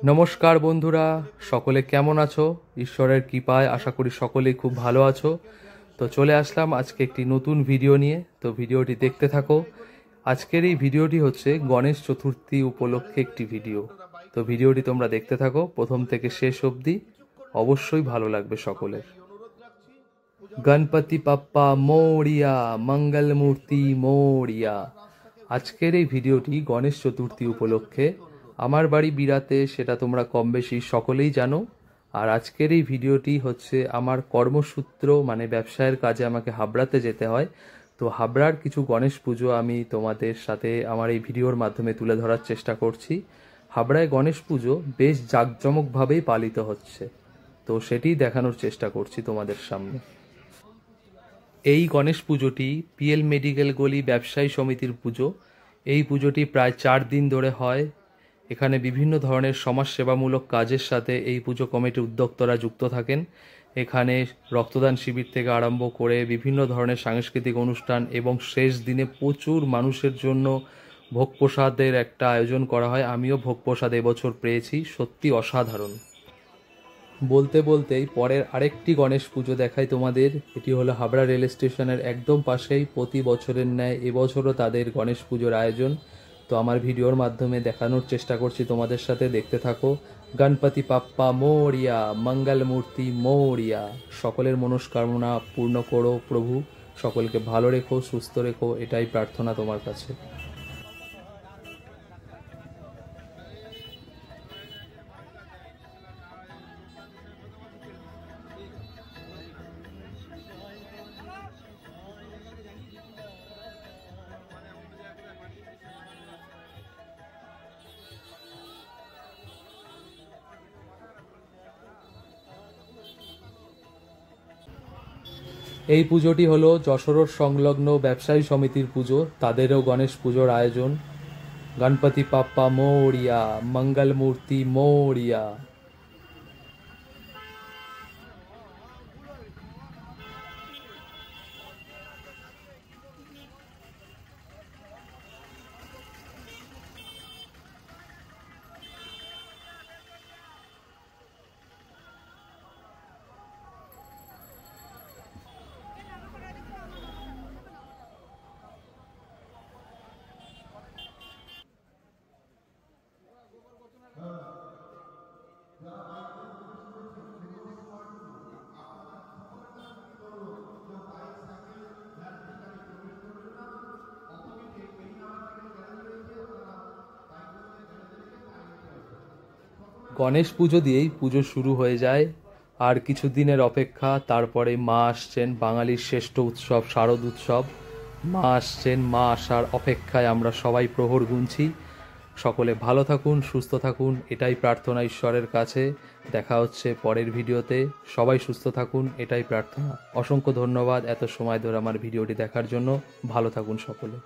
নমস্কার বন্ধুরা, সকলে কেমন আছো? ঈশ্বরের কৃপায় আশা করি সকলেই খুব ভালো আছো। তো চলে আসলাম আজকে একটি নতুন ভিডিও নিয়ে। তো ভিডিওটি দেখতে থাকো। আজকের এই ভিডিওটি হচ্ছে গণেশ চতুর্থী উপলক্ষে একটি ভিডিও। তো ভিডিওটি তোমরা দেখতে থাকো প্রথম থেকে শেষ অবধি, অবশ্যই ভালো লাগবে সকলের। গণপতি বাপ্পা মোরিয়া, মঙ্গল মূর্তি মোরিয়া। আজকের এই ভিডিওটি গণেশ চতুর্থী উপলক্ষে। আমার বাড়ি বিরাতে, সেটা তোমরা কম বেশি সকলেই জানো। আর আজকের এই ভিডিওটি হচ্ছে আমার কর্মসূত্র, মানে ব্যবসায়ের কাজে আমাকে হাবড়াতে যেতে হয়। তো হাবড়ার কিছু গণেশ পুজো আমি তোমাদের সাথে আমার এই ভিডিওর মাধ্যমে তুলে ধরার চেষ্টা করছি। হাবড়ায় গণেশ পুজো বেশ জাঁকজমকভাবেই পালিত হচ্ছে, তো সেটি দেখানোর চেষ্টা করছি তোমাদের সামনে। এই গণেশ পুজোটি পিএল মেডিকেল গলি ব্যবসায়ী সমিতির পুজো। এই পুজোটি প্রায় 4 দিন ধরে হয়। এখানে বিভিন্ন ধরনের সমাজসেবামূলক কাজের সাথে এই পুজো কমিটির উদ্যোক্তারা যুক্ত থাকেন। এখানে রক্তদান শিবির থেকে আরম্ভ করে বিভিন্ন ধরনের সাংস্কৃতিক অনুষ্ঠান এবং শেষ দিনে প্রচুর মানুষের জন্য ভোগ প্রসাদের একটা আয়োজন করা হয়। আমিও ভোগ প্রসাদ এবছর পেয়েছি, সত্যি অসাধারণ। বলতে বলতেই পরের আরেকটি গণেশ পুজো দেখাই তোমাদের। এটি হলো হাবড়া রেল স্টেশনের একদম পাশেই। প্রতি বছরের ন্যায় এবছরও তাদের গণেশ পুজোর আয়োজন। তো আমার ভিডিওর মাধ্যমে দেখানোর চেষ্টা করছি তোমাদের সাথে, দেখতে থাকো। গণপতি বাপ্পা মোরিয়া, মঙ্গল মূর্তি মোরিয়া। সকলের মনস্কামনা পূর্ণ করো প্রভু, সকলকে ভালো রেখো, সুস্থ রেখো, এটাই প্রার্থনা তোমার কাছে। এই পুজোটি হলো যশোর সংলগ্ন ব্যবসায়ী সমিতির পুজো, তাদেরও গণেশ পুজোর আয়োজন। গণপতি বাপ্পা মোরিয়া, মঙ্গল মূর্তি মোরিয়া। গণেশ পুজো দিয়েই পুজো শুরু হয়ে যায়। আর কিছু দিনের অপেক্ষা, তারপরে মা আসছেন। বাঙালির শ্রেষ্ঠ উৎসব শারদ উৎসব। মা আসছেন, মা আসার অপেক্ষায় আমরা সবাই প্রহর গুনছি। সকলে ভালো থাকুন, সুস্থ থাকুন, এটাই প্রার্থনা ঈশ্বরের কাছে। দেখা হচ্ছে পরের ভিডিওতে। সবাই সুস্থ থাকুন, এটাই প্রার্থনা। অসংখ্য ধন্যবাদ এত সময় ধরে আমার ভিডিওটি দেখার জন্য। ভালো থাকুন সকলে।